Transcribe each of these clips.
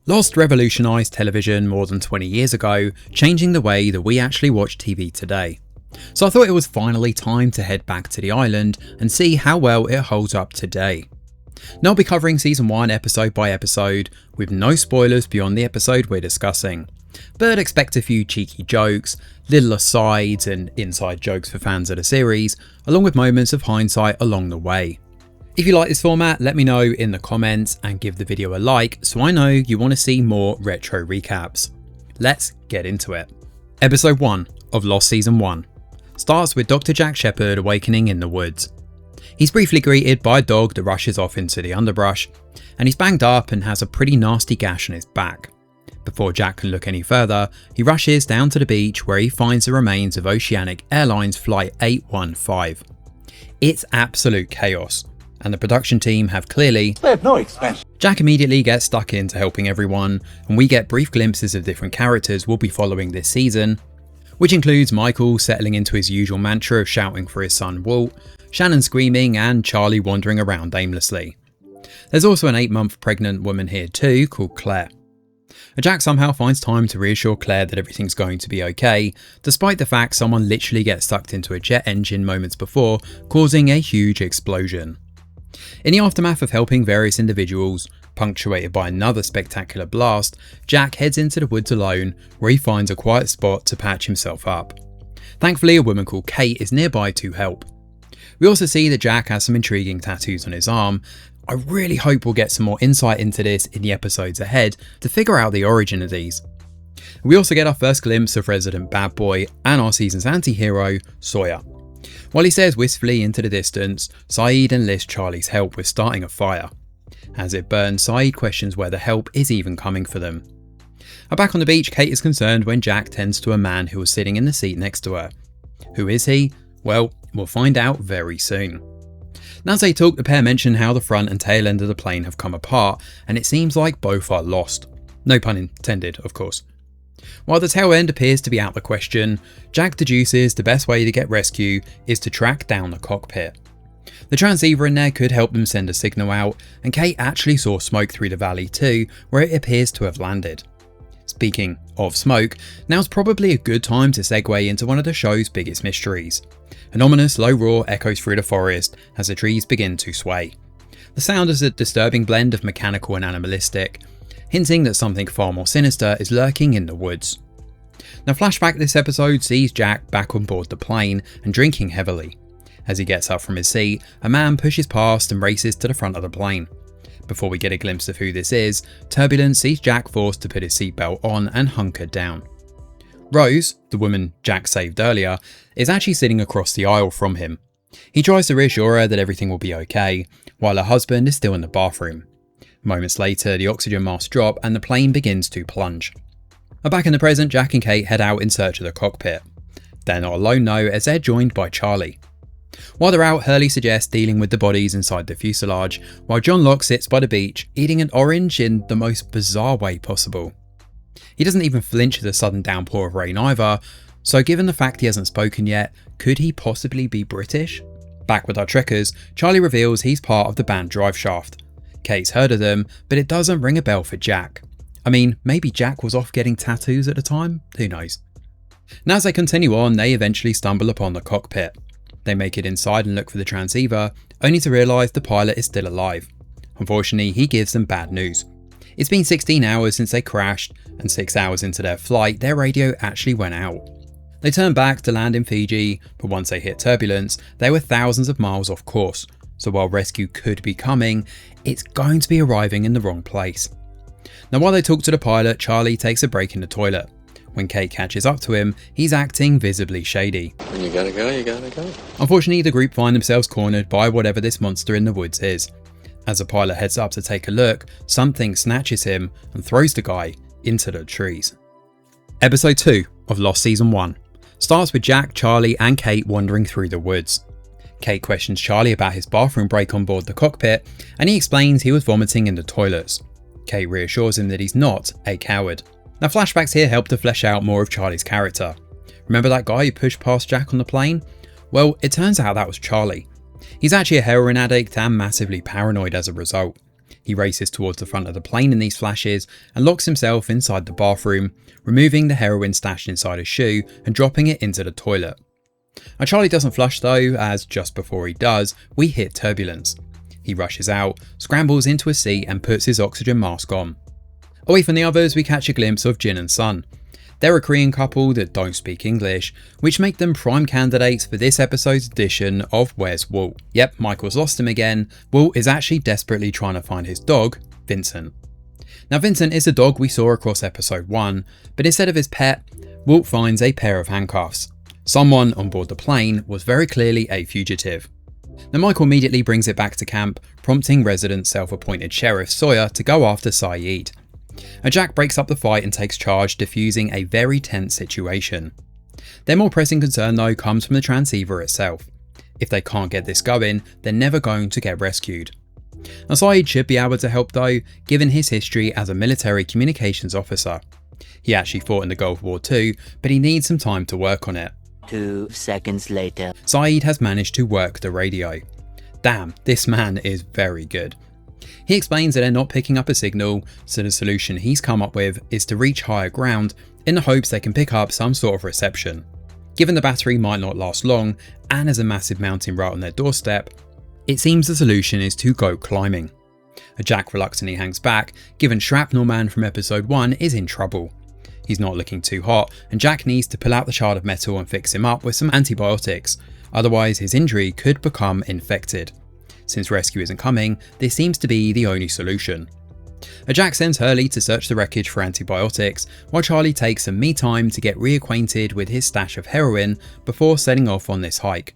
Lost revolutionised television more than 20 years ago, changing the way that we actually watch TV today. So I thought it was finally time to head back to the island and see how well it holds up today. Now I'll be covering season 1 episode by episode, with no spoilers beyond the episode we're discussing. But expect a few cheeky jokes, little asides and inside jokes for fans of the series, along with moments of hindsight along the way. If you like this format, let me know in the comments and give the video a like so I know you want to see more retro recaps. Let's get into it. Episode 1 of Lost Season 1 starts with Dr. Jack Shephard awakening in the woods. He's briefly greeted by a dog that rushes off into the underbrush, and he's banged up and has a pretty nasty gash on his back. Before Jack can look any further, he rushes down to the beach where he finds the remains of Oceanic Airlines Flight 815. It's absolute chaos, and the production team have clearly spared no expense. Jack immediately gets stuck into helping everyone, and we get brief glimpses of different characters we'll be following this season, which includes Michael settling into his usual mantra of shouting for his son Walt, Shannon screaming, and Charlie wandering around aimlessly. There's also an 8-month pregnant woman here too, called Claire. Jack somehow finds time to reassure Claire that everything's going to be okay, despite the fact someone literally gets sucked into a jet engine moments before, causing a huge explosion. In the aftermath of helping various individuals, punctuated by another spectacular blast, Jack heads into the woods alone, where he finds a quiet spot to patch himself up. Thankfully, a woman called Kate is nearby to help. We also see that Jack has some intriguing tattoos on his arm. I really hope we'll get some more insight into this in the episodes ahead to figure out the origin of these. We also get our first glimpse of resident bad boy and our season's anti-hero, Sawyer. While he stares wistfully into the distance, Saeed enlists Charlie's help with starting a fire. As it burns, Saeed questions where the help is even coming for them. Back on the beach, Kate is concerned when Jack tends to a man who was sitting in the seat next to her. Who is he? Well, we'll find out very soon. Now as they talk, the pair mention how the front and tail end of the plane have come apart, and it seems like both are lost. No pun intended, of course. While the tail end appears to be out of the question, Jack deduces the best way to get rescue is to track down the cockpit. The transceiver in there could help them send a signal out, and Kate actually saw smoke through the valley too, where it appears to have landed. Speaking of smoke, now's probably a good time to segue into one of the show's biggest mysteries. An ominous low roar echoes through the forest as the trees begin to sway. The sound is a disturbing blend of mechanical and animalistic, hinting that something far more sinister is lurking in the woods. Now flashback this episode sees Jack back on board the plane and drinking heavily. As he gets up from his seat, a man pushes past and races to the front of the plane. Before we get a glimpse of who this is, Turbulence sees Jack forced to put his seatbelt on and hunker down. Rose, the woman Jack saved earlier, is actually sitting across the aisle from him. He tries to reassure her that everything will be okay, while her husband is still in the bathroom. Moments later, the oxygen masks drop and the plane begins to plunge. Back in the present, Jack and Kate head out in search of the cockpit. They're not alone though, as they're joined by Charlie. While they're out, Hurley suggests dealing with the bodies inside the fuselage, while John Locke sits by the beach, eating an orange in the most bizarre way possible. He doesn't even flinch at the sudden downpour of rain either, so given the fact he hasn't spoken yet, could he possibly be British? Back with our trekkers, Charlie reveals he's part of the band Driveshaft. Kate's heard of them, but it doesn't ring a bell for Jack. I mean, maybe Jack was off getting tattoos at the time? Who knows? Now as they continue on, they eventually stumble upon the cockpit. They make it inside and look for the transceiver, only to realise the pilot is still alive. Unfortunately, he gives them bad news. It's been 16 hours since they crashed, and 6 hours into their flight, their radio actually went out. They turned back to land in Fiji, but once they hit turbulence, they were thousands of miles off course, so while rescue could be coming, it's going to be arriving in the wrong place. Now while they talk to the pilot, Charlie takes a break in the toilet. When Kate catches up to him, he's acting visibly shady. When you gotta go, you gotta go. Unfortunately, the group find themselves cornered by whatever this monster in the woods is. As the pilot heads up to take a look, something snatches him and throws the guy into the trees. Episode 2 of Lost Season 1 starts with Jack, Charlie and Kate wandering through the woods. Kate questions Charlie about his bathroom break on board the cockpit, and he explains he was vomiting in the toilets. Kate reassures him that he's not a coward. Now flashbacks here help to flesh out more of Charlie's character. Remember that guy who pushed past Jack on the plane? Well, it turns out that was Charlie. He's actually a heroin addict and massively paranoid as a result. He races towards the front of the plane in these flashes and locks himself inside the bathroom, removing the heroin stashed inside a shoe and dropping it into the toilet. Now Charlie doesn't flush though, as just before he does, we hit turbulence. He rushes out, scrambles into a seat and puts his oxygen mask on. Away from the others, we catch a glimpse of Jin and Sun. They're a Korean couple that don't speak English, which make them prime candidates for this episode's edition of Where's Walt? Yep, Michael's lost him again. Walt is actually desperately trying to find his dog, Vincent. Now Vincent is a dog we saw across episode 1, but instead of his pet, Walt finds a pair of handcuffs. Someone on board the plane was very clearly a fugitive. Now Michael immediately brings it back to camp, prompting resident self-appointed sheriff Sawyer to go after Saeed. Jack breaks up the fight and takes charge, diffusing a very tense situation. Their more pressing concern though comes from the transceiver itself. If they can't get this going, they're never going to get rescued. Now Saeed should be able to help though, given his history as a military communications officer. He actually fought in the Gulf War too, but he needs some time to work on it. 2 seconds later. Saeed has managed to work the radio. Damn, this man is very good. He explains that they're not picking up a signal, so the solution he's come up with is to reach higher ground in the hopes they can pick up some sort of reception. Given the battery might not last long and there's a massive mountain right on their doorstep, it seems the solution is to go climbing. Jack reluctantly hangs back, given Shrapnel Man from episode 1 is in trouble. He's not looking too hot, and Jack needs to pull out the shard of metal and fix him up with some antibiotics, otherwise his injury could become infected. Since rescue isn't coming, this seems to be the only solution. Jack sends Hurley to search the wreckage for antibiotics, while Charlie takes some me time to get reacquainted with his stash of heroin before setting off on this hike.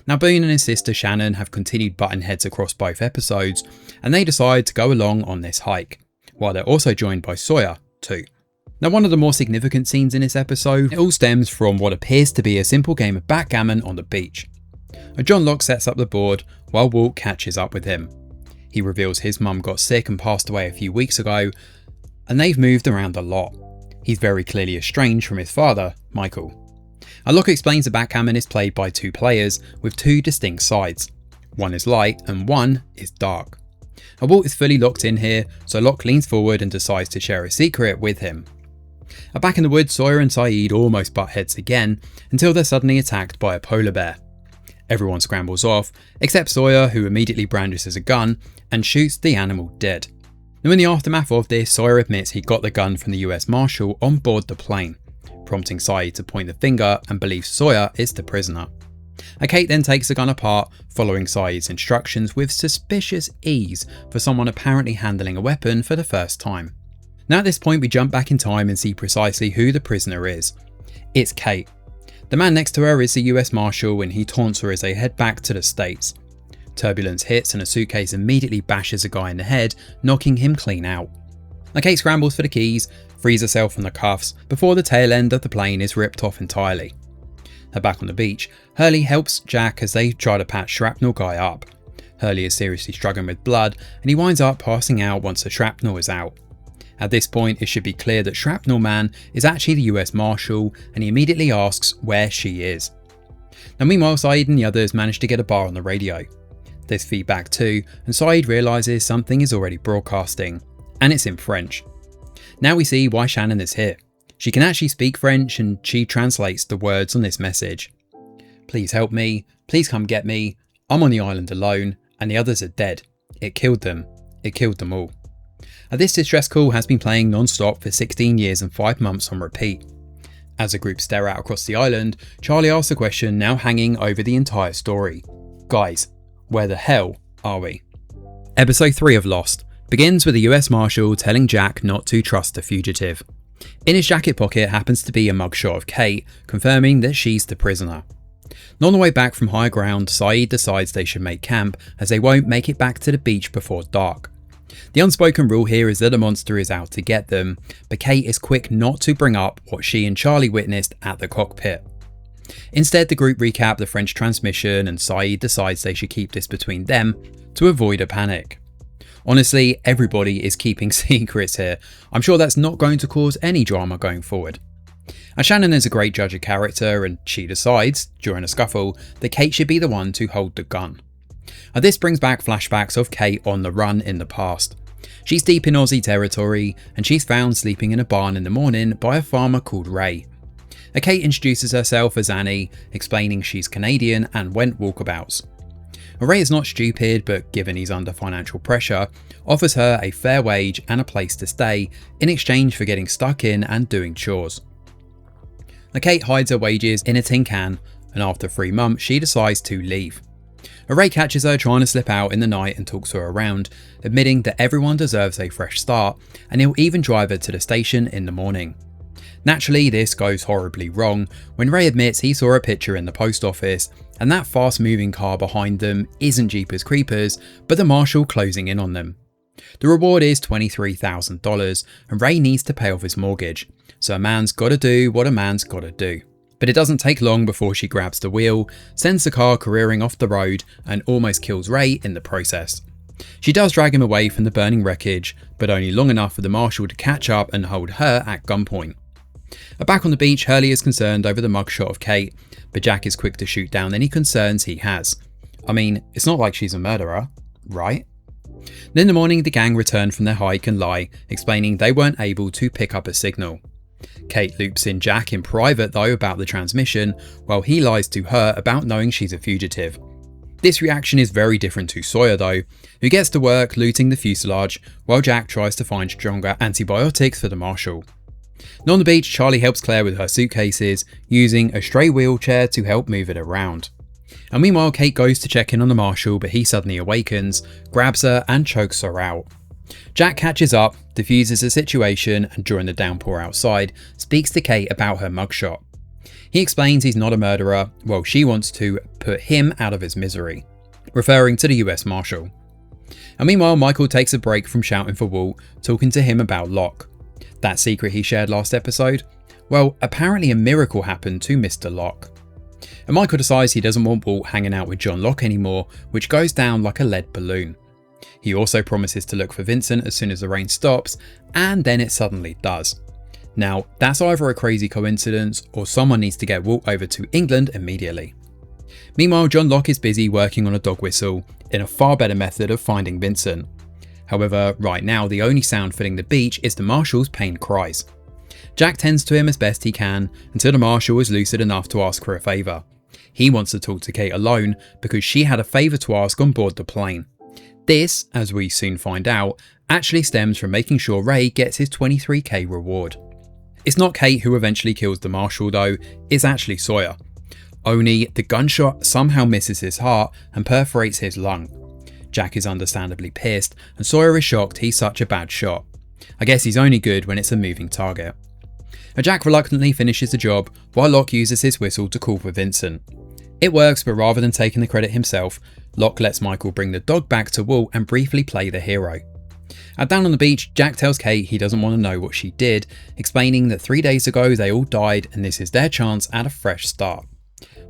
Now Boone and his sister Shannon have continued butting heads across both episodes, and they decide to go along on this hike, while they're also joined by Sawyer too. Now one of the more significant scenes in this episode, it all stems from what appears to be a simple game of backgammon on the beach. John Locke sets up the board while Walt catches up with him. He reveals his mum got sick and passed away a few weeks ago, and they've moved around a lot. He's very clearly estranged from his father, Michael. Locke explains that backgammon is played by 2 players with 2 distinct sides. One is light and one is dark. Walt is fully locked in here, so Locke leans forward and decides to share a secret with him. Back in the woods, Sawyer and Saeed almost butt heads again until they're suddenly attacked by a polar bear. Everyone scrambles off, except Sawyer, who immediately brandishes a gun and shoots the animal dead. Now in the aftermath of this, Sawyer admits he got the gun from the US Marshal on board the plane, prompting Saeed to point the finger and believes Sawyer is the prisoner. Kate then takes the gun apart, following Saeed's instructions with suspicious ease for someone apparently handling a weapon for the first time. Now at this point we jump back in time and see precisely who the prisoner is. It's Kate. The man next to her is the US Marshal, and he taunts her as they head back to the States. Turbulence hits and a suitcase immediately bashes a guy in the head, knocking him clean out. Kate scrambles for the keys, frees herself from the cuffs before the tail end of the plane is ripped off entirely. Back on the beach, Hurley helps Jack as they try to patch Shrapnel Guy up. Hurley is seriously struggling with blood, and he winds up passing out once the shrapnel is out. At this point, it should be clear that Shrapnel Man is actually the US Marshal, and he immediately asks where she is. Now meanwhile, Saeed and the others manage to get a bar on the radio. There's feedback too, and Saeed realises something is already broadcasting, and it's in French. Now we see why Shannon is here. She can actually speak French, and she translates the words on this message. Please help me, please come get me, I'm on the island alone, and the others are dead. It killed them all. This distress call has been playing non-stop for 16 years and 5 months on repeat. As the group stare out across the island, Charlie asks a question now hanging over the entire story. Guys, where the hell are we? Episode 3 of Lost begins with the US Marshal telling Jack not to trust the fugitive. In his jacket pocket happens to be a mugshot of Kate, confirming that she's the prisoner. On the way back from higher ground, Saeed decides they should make camp as they won't make it back to the beach before dark. The unspoken rule here is that a monster is out to get them, but Kate is quick not to bring up what she and Charlie witnessed at the cockpit. Instead, the group recap the French transmission, and Saeed decides they should keep this between them to avoid a panic. Honestly, everybody is keeping secrets here. I'm sure that's not going to cause any drama going forward. And Shannon is a great judge of character, and she decides, during a scuffle, that Kate should be the one to hold the gun. And this brings back flashbacks of Kate on the run in the past. She's deep in Aussie territory, and she's found sleeping in a barn in the morning by a farmer called Ray. Kate introduces herself as Annie, explaining she's Canadian and went walkabouts. Ray is not stupid, but given he's under financial pressure, offers her a fair wage and a place to stay in exchange for getting stuck in and doing chores. Kate hides her wages in a tin can, and after 3 months she decides to leave. Ray catches her trying to slip out in the night and talks her around, admitting that everyone deserves a fresh start, and he'll even drive her to the station in the morning. Naturally, this goes horribly wrong when Ray admits he saw a picture in the post office, and that fast moving car behind them isn't Jeepers Creepers, but the marshal closing in on them. The reward is $23,000, and Ray needs to pay off his mortgage, so a man's gotta do what a man's gotta do. But it doesn't take long before she grabs the wheel, sends the car careering off the road, and almost kills Ray in the process. She does drag him away from the burning wreckage, but only long enough for the marshal to catch up and hold her at gunpoint. Back on the beach, Hurley is concerned over the mugshot of Kate, but Jack is quick to shoot down any concerns he has. I mean, it's not like she's a murderer, right? Then in the morning, the gang return from their hike and lie, explaining they weren't able to pick up a signal. Kate loops in Jack in private though about the transmission, while he lies to her about knowing she's a fugitive. This reaction is very different to Sawyer though, who gets to work looting the fuselage while Jack tries to find stronger antibiotics for the marshal. And on the beach, Charlie helps Claire with her suitcases, using a stray wheelchair to help move it around. And meanwhile, Kate goes to check in on the marshal, but he suddenly awakens, grabs her and chokes her out. Jack catches up, diffuses the situation, and during the downpour outside, speaks to Kate about her mugshot. He explains he's not a murderer, while she wants to put him out of his misery, referring to the US Marshal. And meanwhile, Michael takes a break from shouting for Walt, talking to him about Locke. That secret he shared last episode? Well, apparently a miracle happened to Mr. Locke. And Michael decides he doesn't want Walt hanging out with John Locke anymore, which goes down like a lead balloon. He also promises to look for Vincent as soon as the rain stops, and then it suddenly does. Now, that's either a crazy coincidence or someone needs to get Walt over to England immediately. Meanwhile, John Locke is busy working on a dog whistle in a far better method of finding Vincent. However, right now the only sound filling the beach is the marshal's pained cries. Jack tends to him as best he can until the marshal is lucid enough to ask for a favour. He wants to talk to Kate alone because she had a favour to ask on board the plane. This, as we soon find out, actually stems from making sure Ray gets his $23,000 reward. It's not Kate who eventually kills the marshal though, it's actually Sawyer. Only the gunshot somehow misses his heart and perforates his lung. Jack is understandably pissed, and Sawyer is shocked he's such a bad shot. I guess he's only good when it's a moving target. Jack reluctantly finishes the job, while Locke uses his whistle to call for Vincent. It works, but rather than taking the credit himself, Locke lets Michael bring the dog back to Walt and briefly play the hero. Down on the beach, Jack tells Kate he doesn't want to know what she did, explaining that 3 days ago they all died and this is their chance at a fresh start.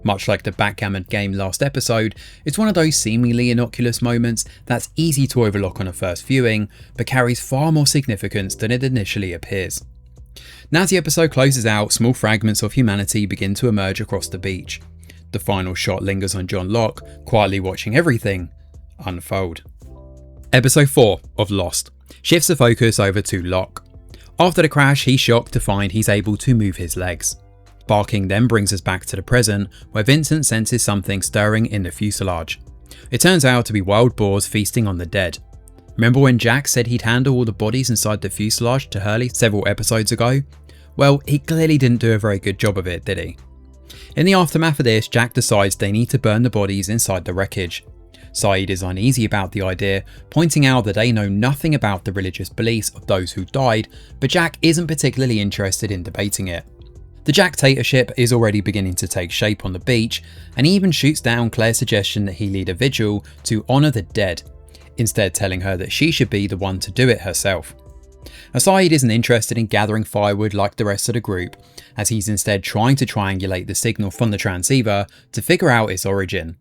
Much like the backgammon game last episode, it's one of those seemingly innocuous moments that's easy to overlook on a first viewing, but carries far more significance than it initially appears. Now as the episode closes out, small fragments of humanity begin to emerge across the beach. The final shot lingers on John Locke, quietly watching everything unfold. Episode 4 of Lost shifts the focus over to Locke. After the crash, he's shocked to find he's able to move his legs. Barking then brings us back to the present, where Vincent senses something stirring in the fuselage. It turns out to be wild boars feasting on the dead. Remember when Jack said he'd handle all the bodies inside the fuselage to Hurley several episodes ago? Well, he clearly didn't do a very good job of it, did he? In the aftermath of this, Jack decides they need to burn the bodies inside the wreckage. Saeed is uneasy about the idea, pointing out that they know nothing about the religious beliefs of those who died, but Jack isn't particularly interested in debating it. The Jack-tatorship is already beginning to take shape on the beach, and he even shoots down Claire's suggestion that he lead a vigil to honour the dead, instead telling her that she should be the one to do it herself. Saeed isn't interested in gathering firewood like the rest of the group, as he's instead trying to triangulate the signal from the transceiver to figure out its origin.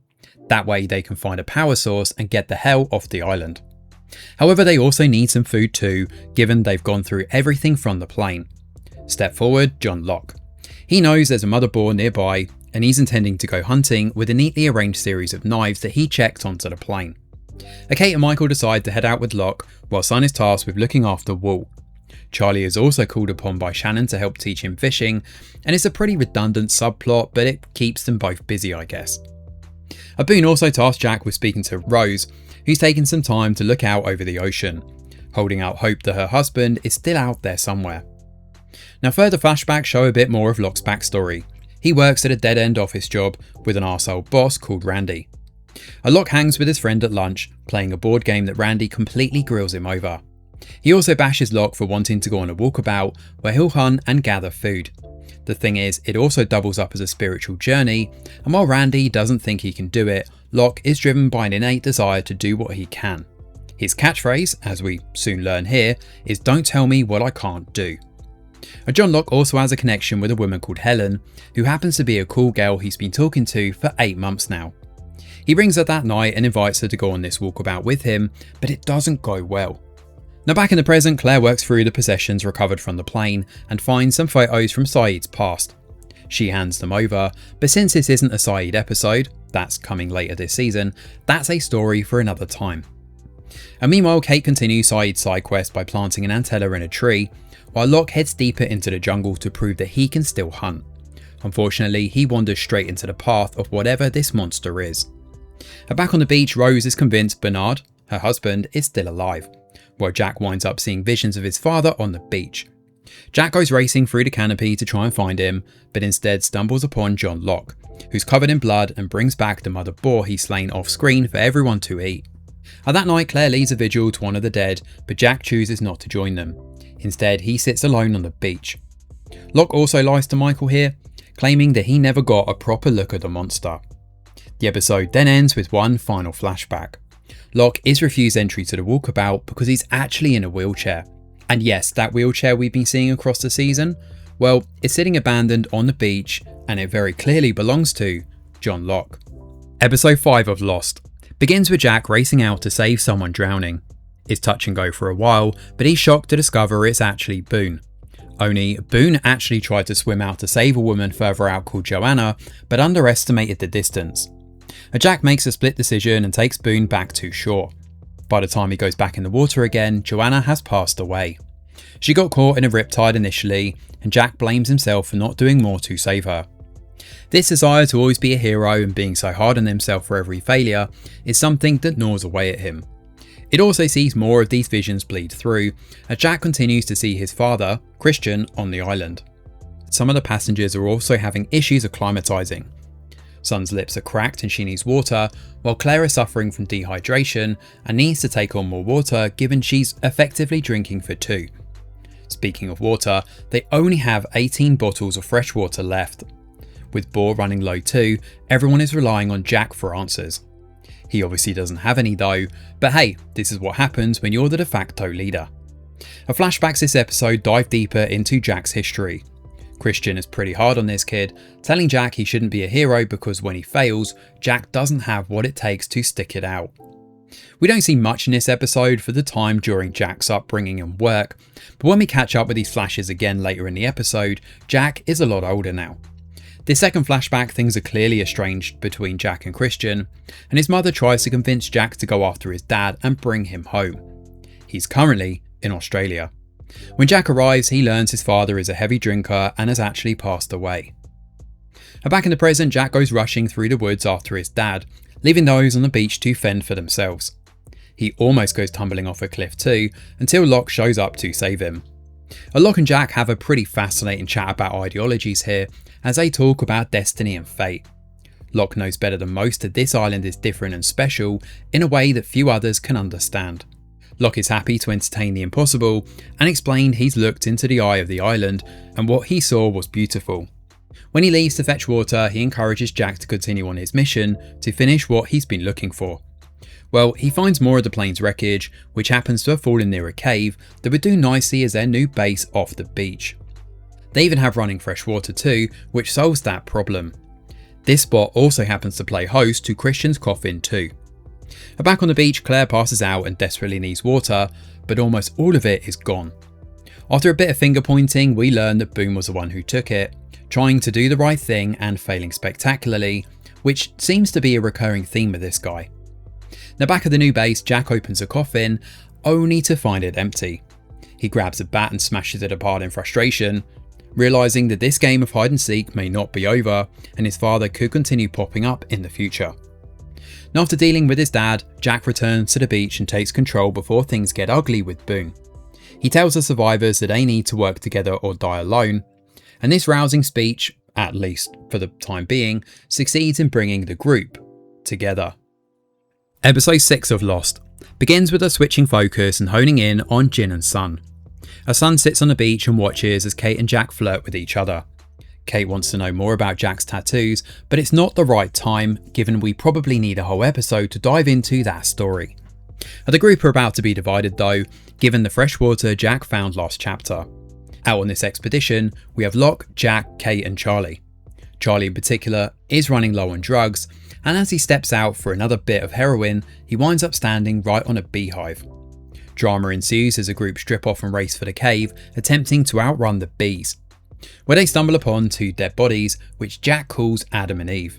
That way they can find a power source and get the hell off the island. However, they also need some food too, given they've gone through everything from the plane. Step forward, John Locke. He knows there's a mother boar nearby, and he's intending to go hunting with a neatly arranged series of knives that he checked onto the plane. Kate and Michael decide to head out with Locke, while Sun is tasked with looking after Walt. Charlie is also called upon by Shannon to help teach him fishing, and it's a pretty redundant subplot, but it keeps them both busy, I guess. Boone also tasks Jack with speaking to Rose, who's taken some time to look out over the ocean, holding out hope that her husband is still out there somewhere. Now, further flashbacks show a bit more of Locke's backstory. He works at a dead-end office job with an arsehole boss called Randy. Locke hangs with his friend at lunch, playing a board game that Randy completely grills him over. He also bashes Locke for wanting to go on a walkabout where he'll hunt and gather food. The thing is, it also doubles up as a spiritual journey, and while Randy doesn't think he can do it, Locke is driven by an innate desire to do what he can. His catchphrase, as we soon learn here, is "Don't tell me what I can't do." John Locke also has a connection with a woman called Helen, who happens to be a cool girl he's been talking to for 8 months now. He brings her that night and invites her to go on this walkabout with him, but it doesn't go well. Now, back in the present, Claire works through the possessions recovered from the plane and finds some photos from Saeed's past. She hands them over, but since this isn't a Saeed episode, that's coming later this season, that's a story for another time. And meanwhile, Kate continues Saeed's side quest by planting an antella in a tree, while Locke heads deeper into the jungle to prove that he can still hunt. Unfortunately, he wanders straight into the path of whatever this monster is. Back on the beach, Rose is convinced Bernard, her husband, is still alive, while Jack winds up seeing visions of his father on the beach. Jack goes racing through the canopy to try and find him, but instead stumbles upon John Locke, who's covered in blood and brings back the mother boar he's slain off screen for everyone to eat. That night, Claire leads a vigil to honour the dead, but Jack chooses not to join them. Instead, he sits alone on the beach. Locke also lies to Michael here, claiming that he never got a proper look at the monster. The episode then ends with one final flashback. Locke is refused entry to the walkabout because he's actually in a wheelchair. And yes, that wheelchair we've been seeing across the season, well, it's sitting abandoned on the beach, and it very clearly belongs to John Locke. Episode 5 of Lost begins with Jack racing out to save someone drowning. It's touch and go for a while, but he's shocked to discover it's actually Boone. Only Boone actually tried to swim out to save a woman further out called Joanna, but underestimated the distance. Jack makes a split decision and takes Boone back to shore. By the time he goes back in the water again, Joanna has passed away. She got caught in a riptide initially, and Jack blames himself for not doing more to save her. This desire to always be a hero and being so hard on himself for every failure is something that gnaws away at him. It also sees more of these visions bleed through, as Jack continues to see his father, Christian, on the island. Some of the passengers are also having issues acclimatizing. Sun's lips are cracked and she needs water, while Claire is suffering from dehydration and needs to take on more water given she's effectively drinking for 2. Speaking of water, they only have 18 bottles of fresh water left. With Boar running low too, everyone is relying on Jack for answers. He obviously doesn't have any though, but hey, this is what happens when you're the de facto leader. Flashbacks this episode dive deeper into Jack's history. Christian is pretty hard on this kid, telling Jack he shouldn't be a hero because when he fails, Jack doesn't have what it takes to stick it out. We don't see much in this episode for the time during Jack's upbringing and work, but when we catch up with these flashes again later in the episode, Jack is a lot older now. This second flashback, things are clearly estranged between Jack and Christian, and his mother tries to convince Jack to go after his dad and bring him home. He's currently in Australia. When Jack arrives, he learns his father is a heavy drinker and has actually passed away. Back in the present, Jack goes rushing through the woods after his dad, leaving those on the beach to fend for themselves. He almost goes tumbling off a cliff too, until Locke shows up to save him. Locke and Jack have a pretty fascinating chat about ideologies here, as they talk about destiny and fate. Locke knows better than most that this island is different and special in a way that few others can understand. Locke is happy to entertain the impossible and explained he's looked into the eye of the island and what he saw was beautiful. When he leaves to fetch water, he encourages Jack to continue on his mission to finish what he's been looking for. Well, he finds more of the plane's wreckage, which happens to have fallen near a cave that would do nicely as their new base off the beach. They even have running fresh water too, which solves that problem. This spot also happens to play host to Christian's coffin too. Back on the beach, Claire passes out and desperately needs water, but almost all of it is gone. After a bit of finger pointing, we learn that Boone was the one who took it. trying to do the right thing and failing spectacularly, which seems to be a recurring theme with this guy. Now back at the new base, Jack opens a coffin, only to find it empty. He grabs a bat and smashes it apart in frustration, realising that this game of hide and seek may not be over and his father could continue popping up in the future. Now after dealing with his dad, Jack returns to the beach and takes control before things get ugly with Boone. He tells the survivors that they need to work together or die alone, and this rousing speech, at least for the time being, succeeds in bringing the group together. Episode 6 of Lost begins with us switching focus and honing in on Jin and Sun. Her son sits on the beach and watches as Kate and Jack flirt with each other. Kate wants to know more about Jack's tattoos, but it's not the right time, given we probably need a whole episode to dive into that story. The group are about to be divided though, given the freshwater Jack found last chapter. Out on this expedition, we have Locke, Jack, Kate and Charlie. Charlie in particular is running low on drugs, and as he steps out for another bit of heroin, he winds up standing right on a beehive. Drama ensues as a group strip off and race for the cave, attempting to outrun the bees, where they stumble upon 2 dead bodies, which Jack calls Adam and Eve.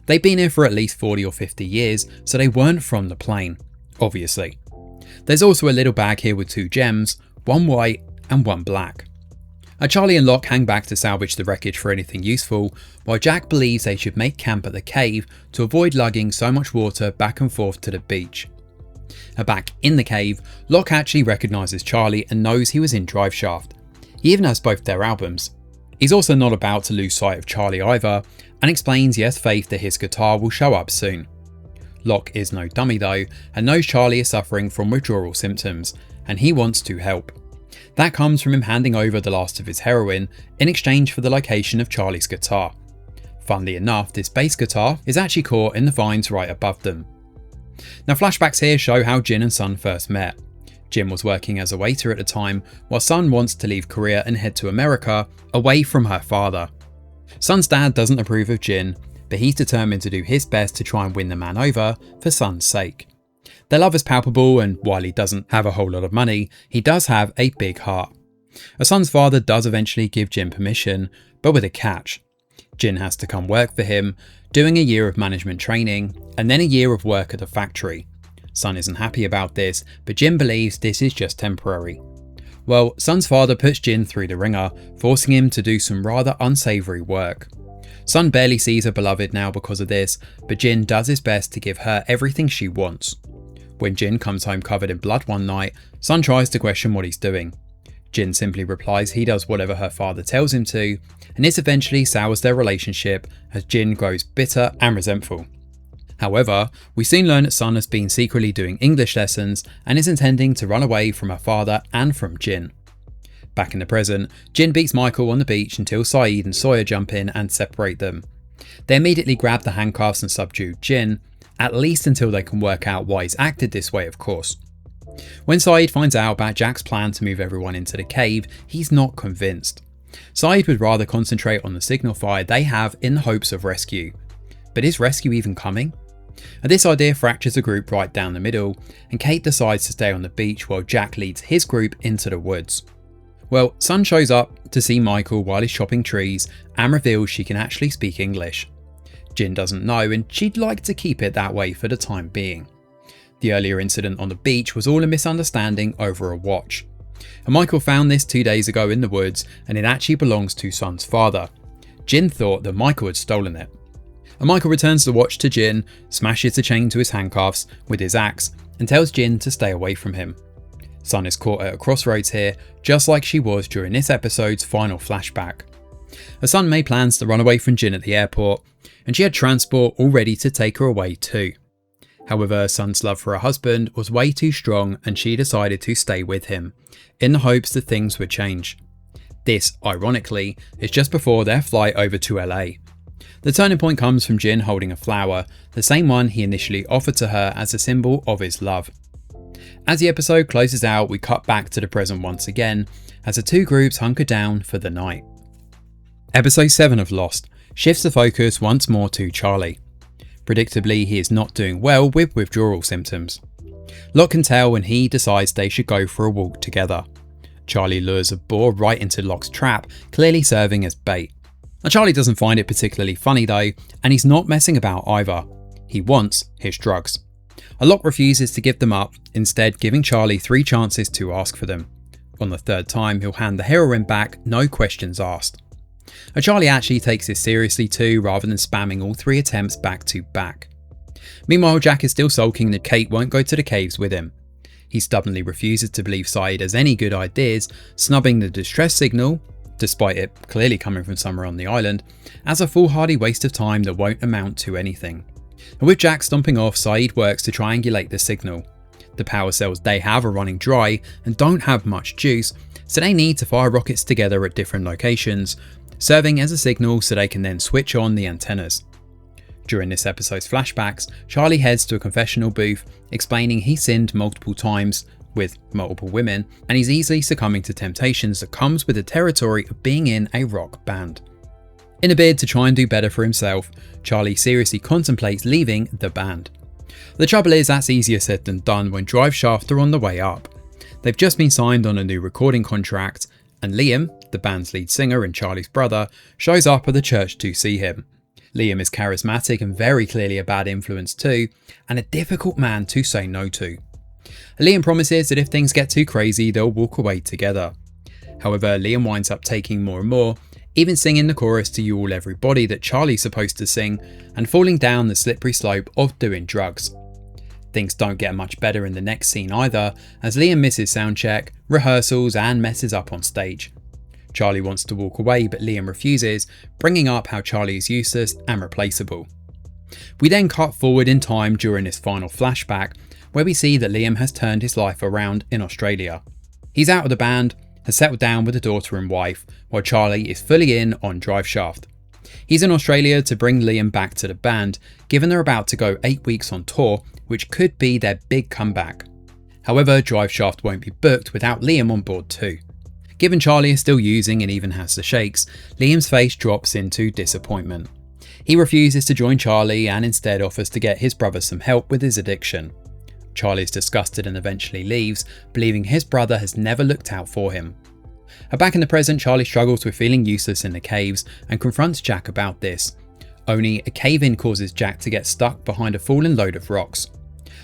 They've been here for at least 40 or 50 years, so they weren't from the plane, obviously. There's also a little bag here with 2 gems, one white and one black. Charlie and Locke hang back to salvage the wreckage for anything useful, while Jack believes they should make camp at the cave to avoid lugging so much water back and forth to the beach. Back in the cave, Locke actually recognises Charlie and knows he was in Driveshaft. He even has both their albums. He's also not about to lose sight of Charlie either, and explains he has faith that his guitar will show up soon. Locke is no dummy though, and knows Charlie is suffering from withdrawal symptoms, and he wants to help. That comes from him handing over the last of his heroin in exchange for the location of Charlie's guitar. Funnily enough, this bass guitar is actually caught in the vines right above them. Now flashbacks here show how Jin and Sun first met. Jin was working as a waiter at the time, while Sun wants to leave Korea and head to America, away from her father. Sun's dad doesn't approve of Jin, but he's determined to do his best to try and win the man over for Sun's sake. Their love is palpable, and while he doesn't have a whole lot of money, he does have a big heart. Sun's father does eventually give Jin permission, but with a catch. Jin has to come work for him, doing a year of management training, and then a year of work at the factory. Sun isn't happy about this, but Jin believes this is just temporary. Well, Sun's father puts Jin through the ringer, forcing him to do some rather unsavoury work. Sun barely sees her beloved now because of this, but Jin does his best to give her everything she wants. When Jin comes home covered in blood one night, Sun tries to question what he's doing. Jin simply replies he does whatever her father tells him to, and this eventually sours their relationship as Jin grows bitter and resentful. However, we soon learn that Sun has been secretly doing English lessons and is intending to run away from her father and from Jin. Back in the present, Jin beats Michael on the beach until Saeed and Sawyer jump in and separate them. They immediately grab the handcuffs and subdue Jin, at least until they can work out why he's acted this way, of course. When Saeed finds out about Jack's plan to move everyone into the cave, he's not convinced. Saeed would rather concentrate on the signal fire they have in the hopes of rescue. But is rescue even coming? This idea fractures the group right down the middle, and Kate decides to stay on the beach while Jack leads his group into the woods. Well, Sun shows up to see Michael while he's chopping trees and reveals she can actually speak English. Jin doesn't know, and she'd like to keep it that way for the time being. The earlier incident on the beach was all a misunderstanding over a watch. And Michael found this 2 days ago in the woods, and it actually belongs to Sun's father. Jin thought that Michael had stolen it. And Michael returns the watch to Jin, smashes the chain to his handcuffs with his axe, and tells Jin to stay away from him. Sun is caught at a crossroads here, just like she was during this episode's final flashback. Sun made plans to run away from Jin at the airport, and she had transport all ready to take her away too. However, Sun's love for her husband was way too strong, and she decided to stay with him, in the hopes that things would change. This, ironically, is just before their flight over to LA. The turning point comes from Jin holding a flower, the same one he initially offered to her as a symbol of his love. As the episode closes out, we cut back to the present once again, as the two groups hunker down for the night. Episode 7 of Lost shifts the focus once more to Charlie. Predictably, he is not doing well with withdrawal symptoms. Locke can tell when he decides they should go for a walk together. Charlie lures a boar right into Locke's trap, clearly serving as bait. Now Charlie doesn't find it particularly funny though, and he's not messing about either. He wants his drugs. Locke refuses to give them up, instead giving Charlie 3 chances to ask for them. On the 3rd time, he'll hand the heroin back, no questions asked. Now Charlie actually takes this seriously too, rather than spamming all 3 attempts back to back. Meanwhile, Jack is still sulking that Kate won't go to the caves with him. He stubbornly refuses to believe Saeed has any good ideas, snubbing the distress signal, despite it clearly coming from somewhere on the island, as a foolhardy waste of time that won't amount to anything. And with Jack stomping off, Saeed works to triangulate the signal. The power cells they have are running dry and don't have much juice, so they need to fire rockets together at different locations, serving as a signal so they can then switch on the antennas. During this episode's flashbacks, Charlie heads to a confessional booth, explaining he sinned multiple times with multiple women, and he's easily succumbing to temptations that comes with the territory of being in a rock band. In a bid to try and do better for himself, Charlie seriously contemplates leaving the band. The trouble is that's easier said than done when Driveshaft are on the way up. They've just been signed on a new recording contract, and Liam, the band's lead singer and Charlie's brother, shows up at the church to see him. Liam is charismatic and very clearly a bad influence too, and a difficult man to say no to. Liam promises that if things get too crazy, they'll walk away together. However, Liam winds up taking more and more, even singing the chorus to You All Everybody that Charlie's supposed to sing, and falling down the slippery slope of doing drugs. Things don't get much better in the next scene either, as Liam misses soundcheck, rehearsals and messes up on stage. Charlie wants to walk away, but Liam refuses, bringing up how Charlie is useless and replaceable. We then cut forward in time during this final flashback, where we see that Liam has turned his life around in Australia. He's out of the band, has settled down with a daughter and wife, while Charlie is fully in on Driveshaft. He's in Australia to bring Liam back to the band, given they're about to go 8 weeks on tour, which could be their big comeback. However, Driveshaft won't be booked without Liam on board too. Given Charlie is still using and even has the shakes, Liam's face drops into disappointment. He refuses to join Charlie and instead offers to get his brother some help with his addiction. Charlie is disgusted and eventually leaves, believing his brother has never looked out for him. Back in the present, Charlie struggles with feeling useless in the caves and confronts Jack about this. Only a cave-in causes Jack to get stuck behind a fallen load of rocks.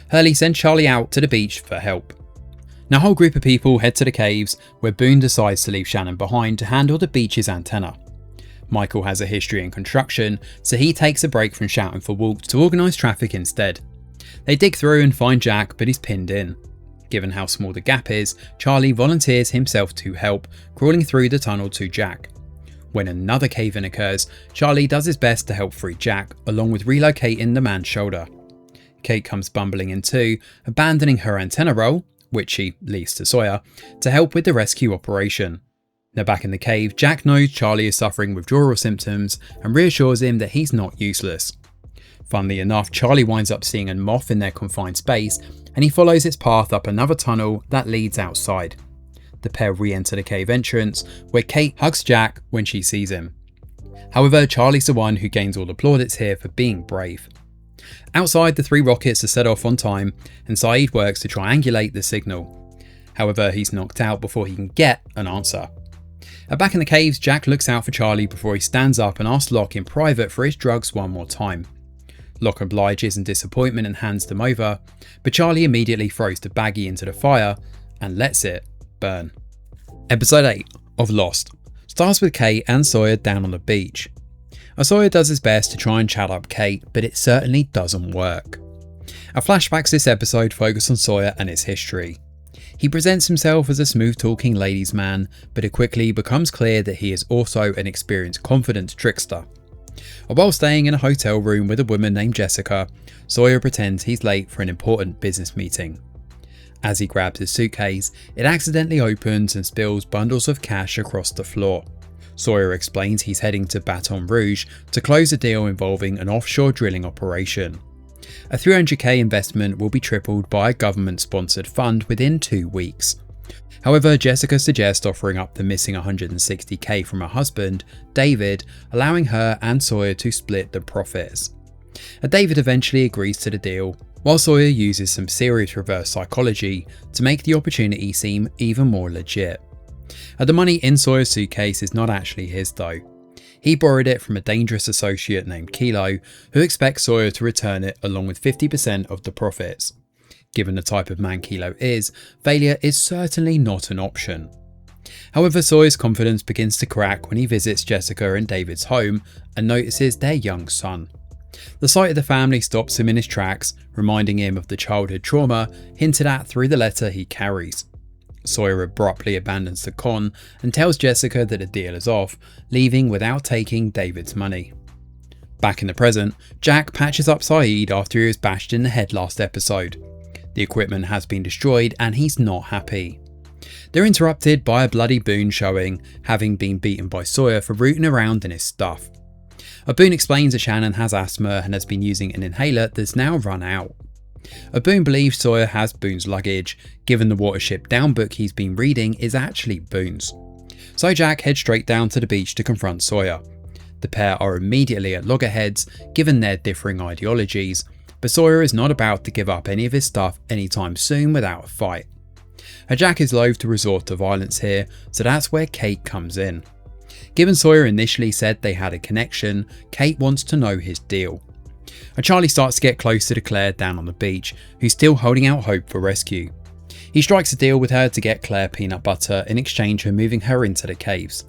Hurley sends Charlie out to the beach for help. Now a whole group of people head to the caves, where Boone decides to leave Shannon behind to handle the beach's antenna. Michael has a history in construction, so he takes a break from shouting for Walt to organise traffic instead. They dig through and find Jack, but he's pinned in. Given how small the gap is, Charlie volunteers himself to help, crawling through the tunnel to Jack. When another cave-in occurs, Charlie does his best to help free Jack, along with relocating the man's shoulder. Kate comes bumbling in too, abandoning her antenna role, which she leaves to Sawyer, to help with the rescue operation. Now back in the cave, Jack knows Charlie is suffering withdrawal symptoms and reassures him that he's not useless. Funnily enough, Charlie winds up seeing a moth in their confined space, and he follows its path up another tunnel that leads outside. The pair re-enter the cave entrance, where Kate hugs Jack when she sees him. However, Charlie's the one who gains all the plaudits here for being brave. Outside, the 3 rockets are set off on time, and Saeed works to triangulate the signal. However, he's knocked out before he can get an answer. Back in the caves, Jack looks out for Charlie before he stands up and asks Locke in private for his drugs one more time. Locke obliges in disappointment and hands them over, but Charlie immediately throws the baggie into the fire and lets it burn. Episode 8 of Lost starts with Kate and Sawyer down on the beach. Sawyer does his best to try and chat up Kate, but it certainly doesn't work. Our flashbacks this episode focus on Sawyer and his history. He presents himself as a smooth-talking ladies' man, but it quickly becomes clear that he is also an experienced, confident trickster. While staying in a hotel room with a woman named Jessica, Sawyer pretends he's late for an important business meeting. As he grabs his suitcase, it accidentally opens and spills bundles of cash across the floor. Sawyer explains he's heading to Baton Rouge to close a deal involving an offshore drilling operation. A $300k investment will be tripled by a government-sponsored fund within 2 weeks. However, Jessica suggests offering up the missing $160k from her husband, David, allowing her and Sawyer to split the profits. David eventually agrees to the deal, while Sawyer uses some serious reverse psychology to make the opportunity seem even more legit. The money in Sawyer's suitcase is not actually his though. He borrowed it from a dangerous associate named Kilo, who expects Sawyer to return it along with 50% of the profits. Given the type of man Kilo is, failure is certainly not an option. However, Sawyer's confidence begins to crack when he visits Jessica and David's home and notices their young son. The sight of the family stops him in his tracks, reminding him of the childhood trauma hinted at through the letter he carries. Sawyer abruptly abandons the con and tells Jessica that a deal is off, leaving without taking David's money. Back in the present, Jack patches up Saeed after he was bashed in the head last episode. The equipment has been destroyed and he's not happy. They're interrupted by a bloody Boone showing, having been beaten by Sawyer for rooting around in his stuff. A Boone explains that Shannon has asthma and has been using an inhaler that's now run out. A Boone believes Sawyer has Boone's luggage, given the Watership Down book he's been reading is actually Boone's. So Jack heads straight down to the beach to confront Sawyer. The pair are immediately at loggerheads, given their differing ideologies, but Sawyer is not about to give up any of his stuff anytime soon without a fight. Jack is loath to resort to violence here, so that's where Kate comes in. Given Sawyer initially said they had a connection, Kate wants to know his deal. Charlie starts to get close to Claire down on the beach, who's still holding out hope for rescue. He strikes a deal with her to get Claire peanut butter in exchange for moving her into the caves.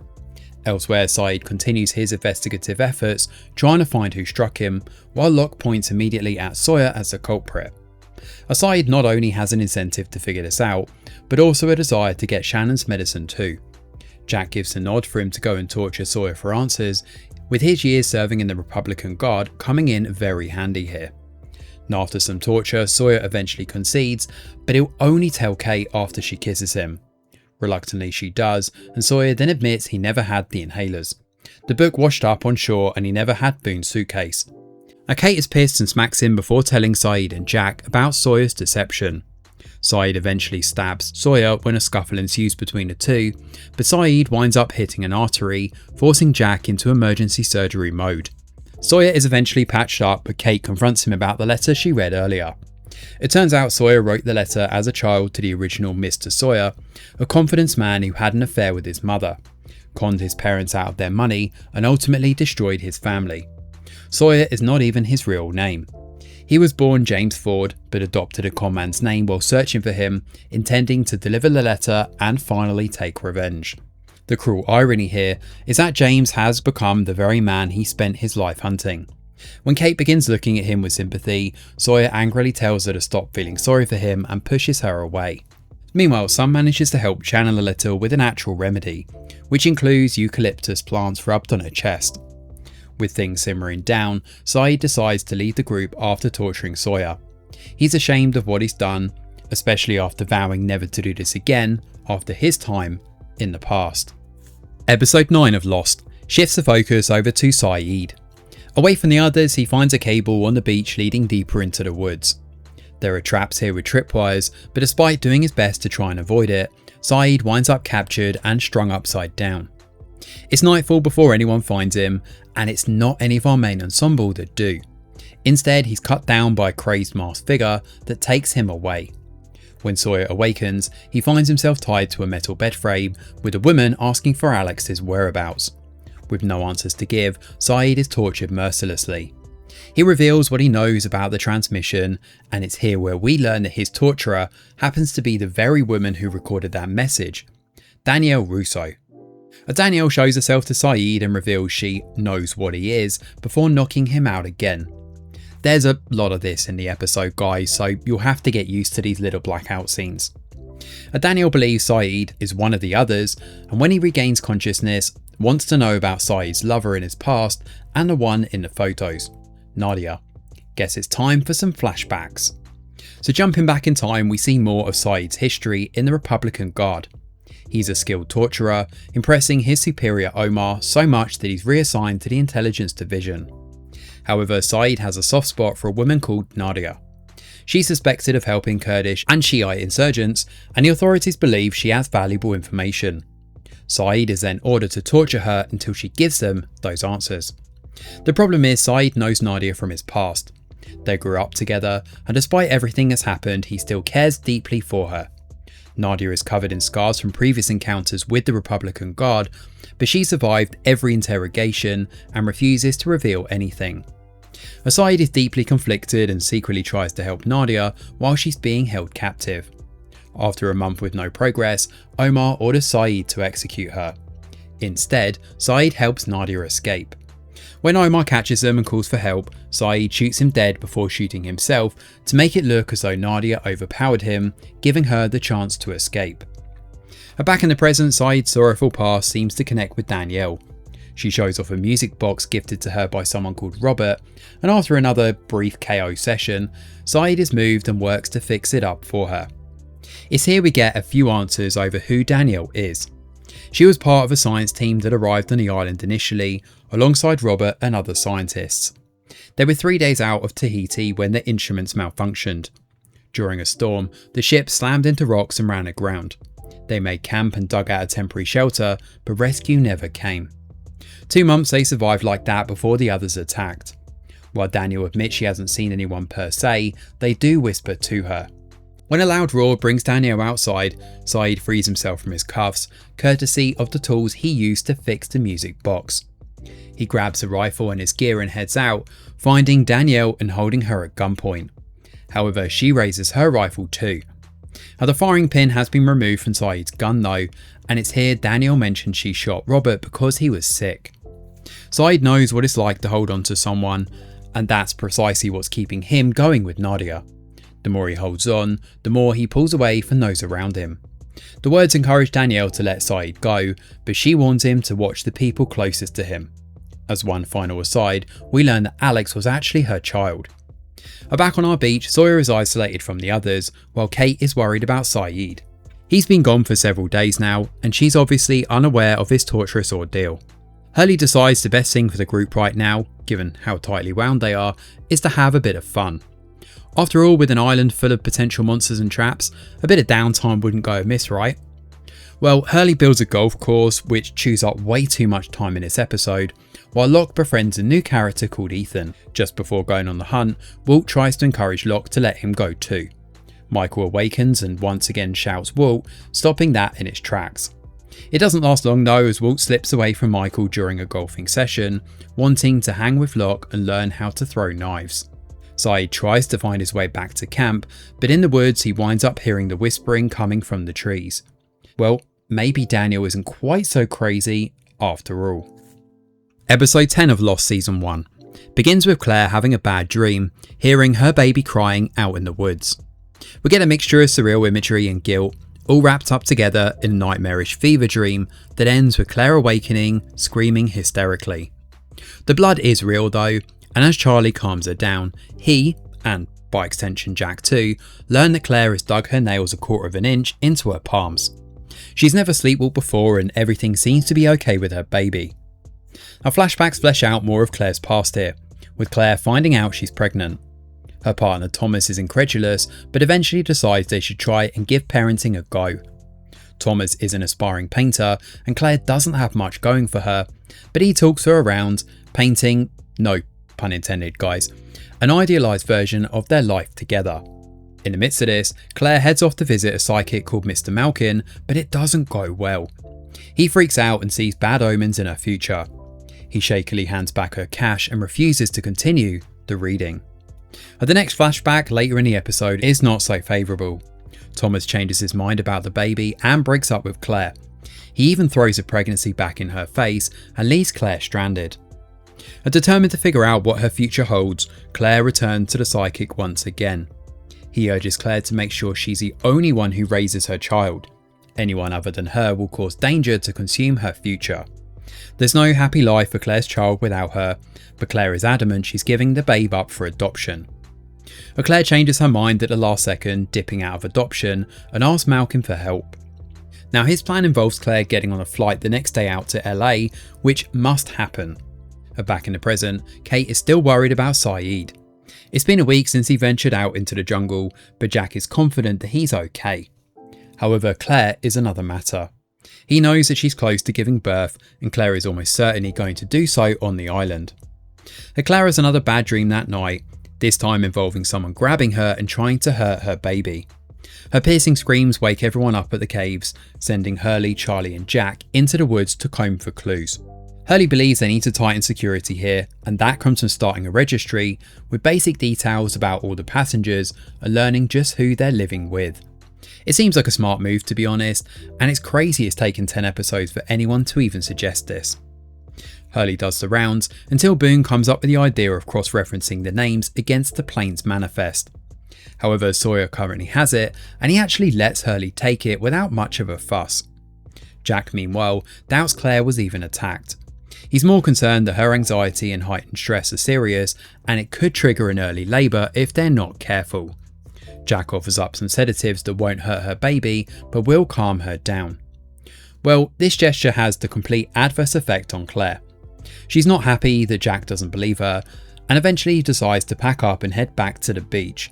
Elsewhere, Saeed continues his investigative efforts, trying to find who struck him, while Locke points immediately at Sawyer as the culprit. Saeed not only has an incentive to figure this out, but also a desire to get Shannon's medicine too. Jack gives a nod for him to go and torture Sawyer for answers, with his years serving in the Republican Guard coming in very handy here. Now, after some torture, Sawyer eventually concedes, but he'll only tell Kate after she kisses him. Reluctantly she does, and Sawyer then admits he never had the inhalers. The book washed up on shore and he never had Boone's suitcase. Kate is pissed and smacks him before telling Saeed and Jack about Sawyer's deception. Saeed eventually stabs Sawyer when a scuffle ensues between the two, but Saeed winds up hitting an artery, forcing Jack into emergency surgery mode. Sawyer is eventually patched up, but Kate confronts him about the letter she read earlier. It turns out Sawyer wrote the letter as a child to the original Mr. Sawyer, a confidence man who had an affair with his mother, conned his parents out of their money, and ultimately destroyed his family. Sawyer is not even his real name. He was born James Ford, but adopted a conman's name while searching for him, intending to deliver the letter and finally take revenge. The cruel irony here is that James has become the very man he spent his life hunting. When Kate begins looking at him with sympathy, Sawyer angrily tells her to stop feeling sorry for him and pushes her away. Meanwhile, Sam manages to help channel a little with a natural remedy, which includes eucalyptus plants rubbed on her chest. With things simmering down, Saeed decides to leave the group after torturing Sawyer. He's ashamed of what he's done, especially after vowing never to do this again after his time in the past. Episode 9 of Lost shifts the focus over to Saeed. Away from the others, he finds a cable on the beach leading deeper into the woods. There are traps here with tripwires, but despite doing his best to try and avoid it, Saeed winds up captured and strung upside down. It's nightfall before anyone finds him, and it's not any of our main ensemble that do. Instead, he's cut down by a crazed masked figure that takes him away. When Sawyer awakens, he finds himself tied to a metal bed frame, with a woman asking for Alex's whereabouts. With no answers to give, Saeed is tortured mercilessly. He reveals what he knows about the transmission, and it's here where we learn that his torturer happens to be the very woman who recorded that message, Danielle Russo. Danielle shows herself to Saeed and reveals she knows what he is before knocking him out again. There's a lot of this in the episode, guys, so you'll have to get used to these little blackout scenes. Danielle believes Saeed is one of the others, and when he regains consciousness, wants to know about Saeed's lover in his past and the one in the photos, Nadia. Guess it's time for some flashbacks. So jumping back in time, we see more of Saeed's history in the Republican Guard. He's a skilled torturer, impressing his superior Omar so much that he's reassigned to the intelligence division. However, Saeed has a soft spot for a woman called Nadia. She's suspected of helping Kurdish and Shiite insurgents, and the authorities believe she has valuable information. Saeed is then ordered to torture her until she gives them those answers. The problem is Saeed knows Nadia from his past. They grew up together, and despite everything that's happened, he still cares deeply for her. Nadia is covered in scars from previous encounters with the Republican Guard, but she survived every interrogation and refuses to reveal anything. Saeed is deeply conflicted and secretly tries to help Nadia while she's being held captive. After a month with no progress, Omar orders Saeed to execute her. Instead, Saeed helps Nadia escape. When Omar catches them and calls for help, Saeed shoots him dead before shooting himself to make it look as though Nadia overpowered him, giving her the chance to escape. Back in the present, Saeed's sorrowful past seems to connect with Danielle. She shows off a music box gifted to her by someone called Robert, and after another brief KO session, Saeed is moved and works to fix it up for her. It's here we get a few answers over who Danielle is. She was part of a science team that arrived on the island initially, alongside Robert and other scientists. They were 3 days out of Tahiti when their instruments malfunctioned. During a storm, the ship slammed into rocks and ran aground. They made camp and dug out a temporary shelter, but rescue never came. 2 months they survived like that before the others attacked. While Danielle admits she hasn't seen anyone per se, they do whisper to her. When a loud roar brings Danielle outside, Saeed frees himself from his cuffs, courtesy of the tools he used to fix the music box. He grabs a rifle and his gear and heads out, finding Danielle and holding her at gunpoint. However, she raises her rifle too. Now, the firing pin has been removed from Saeed's gun though, and it's here Danielle mentions she shot Robert because he was sick. Saeed knows what it's like to hold on to someone, and that's precisely what's keeping him going with Nadia. The more he holds on, the more he pulls away from those around him. The words encourage Danielle to let Saeed go, but she warns him to watch the people closest to him. As one final aside, we learn that Alex was actually her child. Back on our beach, Sawyer is isolated from the others, while Kate is worried about Saeed. He's been gone for several days now, and she's obviously unaware of his torturous ordeal. Hurley decides the best thing for the group right now, given how tightly wound they are, is to have a bit of fun. After all, with an island full of potential monsters and traps, a bit of downtime wouldn't go amiss, right? Well, Hurley builds a golf course, which chews up way too much time in this episode, while Locke befriends a new character called Ethan. Just before going on the hunt, Walt tries to encourage Locke to let him go too. Michael awakens and once again shouts Walt, stopping that in its tracks. It doesn't last long though, as Walt slips away from Michael during a golfing session, wanting to hang with Locke and learn how to throw knives. Saeed tries to find his way back to camp, but in the woods he winds up hearing the whispering coming from the trees. Well, maybe Daniel isn't quite so crazy after all. Episode 10 of Lost Season 1 begins with Claire having a bad dream, hearing her baby crying out in the woods. We get a mixture of surreal imagery and guilt, all wrapped up together in a nightmarish fever dream that ends with Claire awakening, screaming hysterically. The blood is real though, and as Charlie calms her down, he, and by extension Jack too, learn that Claire has dug her nails 1/4 inch into her palms. She's never sleepwalked before and everything seems to be okay with her baby. Our flashbacks flesh out more of Claire's past here, with Claire finding out she's pregnant. Her partner Thomas is incredulous, but eventually decides they should try and give parenting a go. Thomas is an aspiring painter and Claire doesn't have much going for her, but he talks her around painting, no pun intended guys, an idealised version of their life together. In the midst of this, Claire heads off to visit a psychic called Mr. Malkin, but it doesn't go well. He freaks out and sees bad omens in her future. He shakily hands back her cash and refuses to continue the reading. The next flashback later in the episode is not so favourable. Thomas changes his mind about the baby and breaks up with Claire. He even throws a pregnancy back in her face and leaves Claire stranded. Determined to figure out what her future holds, Claire returns to the psychic once again. He urges Claire to make sure she's the only one who raises her child. Anyone other than her will cause danger to consume her future. There's no happy life for Claire's child without her, but Claire is adamant she's giving the babe up for adoption. Claire changes her mind at the last second, dipping out of adoption, and asks Malcolm for help. Now his plan involves Claire getting on a flight the next day out to LA, which must happen. Back in the present, Kate is still worried about Saeed. It's been a week since he ventured out into the jungle, but Jack is confident that he's okay. However, Claire is another matter. He knows that she's close to giving birth, and Claire is almost certainly going to do so on the island. Claire has another bad dream that night, this time involving someone grabbing her and trying to hurt her baby. Her piercing screams wake everyone up at the caves, sending Hurley, Charlie and Jack into the woods to comb for clues. Hurley believes they need to tighten security here, and that comes from starting a registry with basic details about all the passengers and learning just who they're living with. It seems like a smart move, to be honest, and it's crazy it's taken 10 episodes for anyone to even suggest this. Hurley does the rounds until Boone comes up with the idea of cross-referencing the names against the plane's manifest. However, Sawyer currently has it, and he actually lets Hurley take it without much of a fuss. Jack, meanwhile, doubts Claire was even attacked. He's more concerned that her anxiety and heightened stress are serious, and it could trigger an early labour if they're not careful. Jack offers up some sedatives that won't hurt her baby, but will calm her down. Well, this gesture has the complete adverse effect on Claire. She's not happy that Jack doesn't believe her, and eventually decides to pack up and head back to the beach.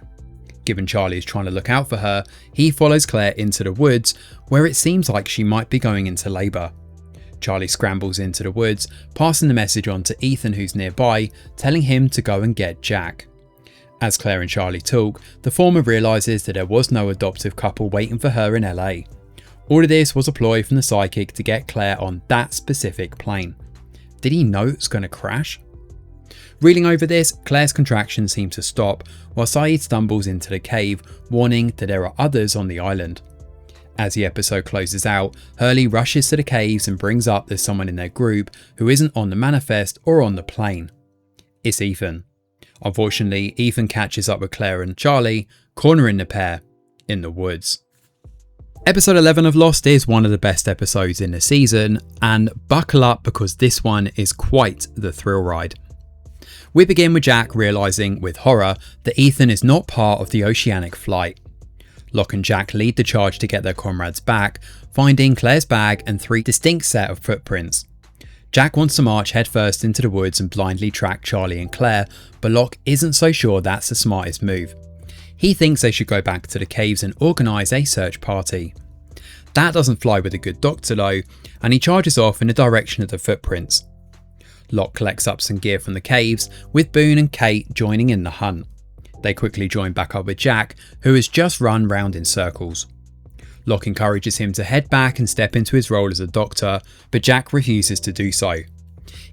Given Charlie is trying to look out for her, he follows Claire into the woods, where it seems like she might be going into labour. Charlie scrambles into the woods, passing the message on to Ethan, who's nearby, telling him to go and get Jack. As Claire and Charlie talk, the former realises that there was no adoptive couple waiting for her in LA. All of this was a ploy from the psychic to get Claire on that specific plane. Did he know it was going to crash? Reeling over this, Claire's contractions seem to stop, while Saeed stumbles into the cave, warning that there are others on the island. As the episode closes out, Hurley rushes to the caves and brings up there's someone in their group who isn't on the manifest or on the plane. It's Ethan. Unfortunately, Ethan catches up with Claire and Charlie, cornering the pair in the woods. Episode 11 of Lost is one of the best episodes in the season, and buckle up because this one is quite the thrill ride. We begin with Jack realising with horror that Ethan is not part of the Oceanic Flight. Locke and Jack lead the charge to get their comrades back, finding Claire's bag and 3 distinct set of footprints. Jack wants to march headfirst into the woods and blindly track Charlie and Claire, but Locke isn't so sure that's the smartest move. He thinks they should go back to the caves and organise a search party. That doesn't fly with a good doctor though, and he charges off in the direction of the footprints. Locke collects up some gear from the caves, with Boone and Kate joining in the hunt. They quickly join back up with Jack, who has just run round in circles. Locke encourages him to head back and step into his role as a doctor, but Jack refuses to do so.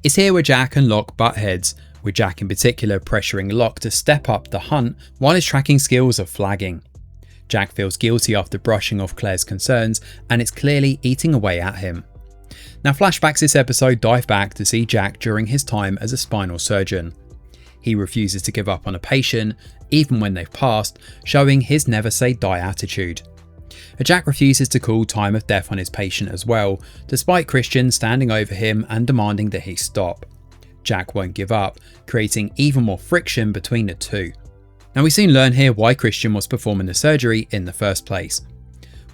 It's here where Jack and Locke butt heads, with Jack in particular pressuring Locke to step up the hunt while his tracking skills are flagging. Jack feels guilty after brushing off Claire's concerns, and it's clearly eating away at him. Now, flashbacks this episode dive back to see Jack during his time as a spinal surgeon. He refuses to give up on a patient, even when they've passed, showing his never say die attitude. Jack refuses to call time of death on his patient as well, despite Christian standing over him and demanding that he stop. Jack won't give up, creating even more friction between the two. Now we soon learn here why Christian was performing the surgery in the first place.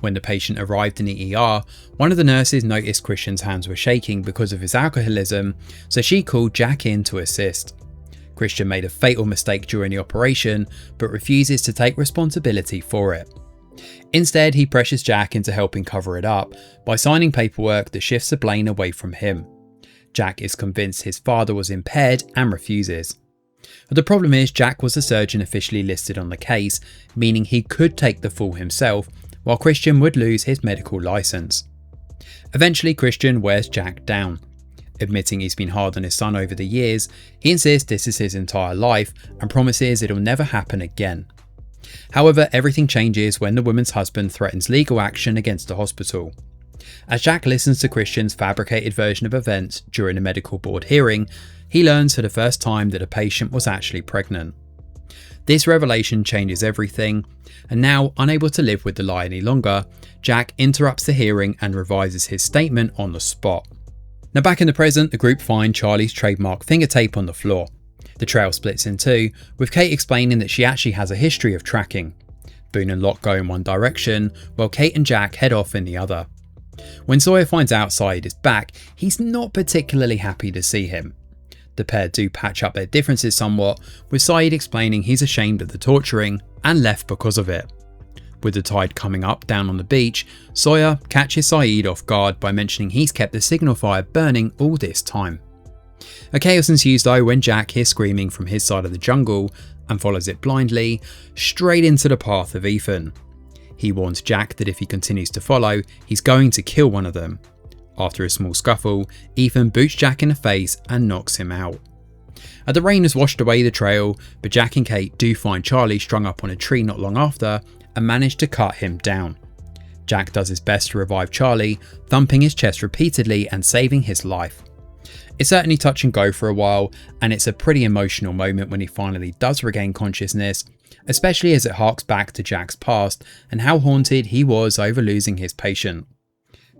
When the patient arrived in the ER, one of the nurses noticed Christian's hands were shaking because of his alcoholism, so she called Jack in to assist. Christian made a fatal mistake during the operation, but refuses to take responsibility for it. Instead, he pressures Jack into helping cover it up by signing paperwork that shifts the blame away from him. Jack is convinced his father was impaired and refuses. The problem is Jack was the surgeon officially listed on the case, meaning he could take the fall himself, while Christian would lose his medical license. Eventually, Christian wears Jack down. Admitting he's been hard on his son over the years, he insists this is his entire life and promises it'll never happen again. However, everything changes when the woman's husband threatens legal action against the hospital. As Jack listens to Christian's fabricated version of events during a medical board hearing, he learns for the first time that a patient was actually pregnant. This revelation changes everything, and now unable to live with the lie any longer, Jack interrupts the hearing and revises his statement on the spot. Now back in the present, the group find Charlie's trademark finger tape on the floor. The trail splits in two, with Kate explaining that she actually has a history of tracking. Boone and Locke go in one direction, while Kate and Jack head off in the other. When Sawyer finds out Saeed is back, he's not particularly happy to see him. The pair do patch up their differences somewhat, with Saeed explaining he's ashamed of the torturing and left because of it. With the tide coming up down on the beach, Sawyer catches Saeed off guard by mentioning he's kept the signal fire burning all this time. A chaos ensues though when Jack hears screaming from his side of the jungle and follows it blindly straight into the path of Ethan. He warns Jack that if he continues to follow, he's going to kill one of them. After a small scuffle, Ethan boots Jack in the face and knocks him out. The rain has washed away the trail, but Jack and Kate do find Charlie strung up on a tree not long after and manage to cut him down. Jack does his best to revive Charlie, thumping his chest repeatedly and saving his life. It's certainly touch and go for a while, and it's a pretty emotional moment when he finally does regain consciousness, especially as it harks back to Jack's past and how haunted he was over losing his patient.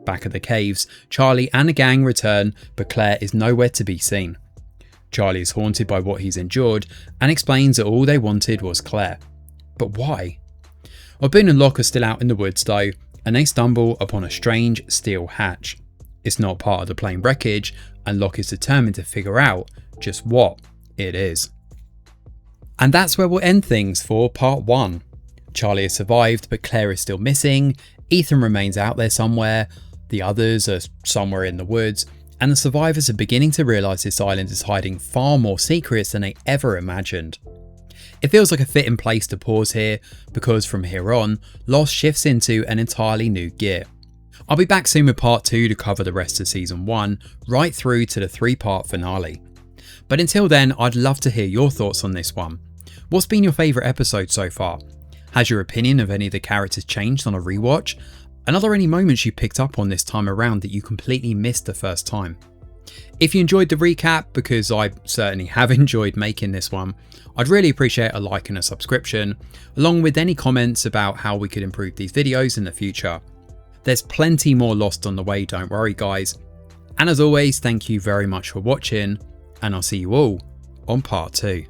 Back at the caves, Charlie and the gang return, but Claire is nowhere to be seen. Charlie is haunted by what he's endured and explains that all they wanted was Claire. But why? Boone and Locke are still out in the woods though, and they stumble upon a strange steel hatch. It's not part of the plane wreckage, and Locke is determined to figure out just what it is. And that's where we'll end things for part 1. Charlie has survived, but Claire is still missing, Ethan remains out there somewhere, the others are somewhere in the woods, and the survivors are beginning to realise this island is hiding far more secrets than they ever imagined. It feels like a fitting place to pause here, because from here on, Lost shifts into an entirely new gear. I'll be back soon with part 2 to cover the rest of season 1, right through to the 3-part finale. But until then, I'd love to hear your thoughts on this one. What's been your favourite episode so far? Has your opinion of any of the characters changed on a rewatch? And are there any moments you picked up on this time around that you completely missed the first time? If you enjoyed the recap, because I certainly have enjoyed making this one, I'd really appreciate a like and a subscription, along with any comments about how we could improve these videos in the future. There's plenty more Lost on the way, don't worry guys. And as always, thank you very much for watching, and I'll see you all on part 2.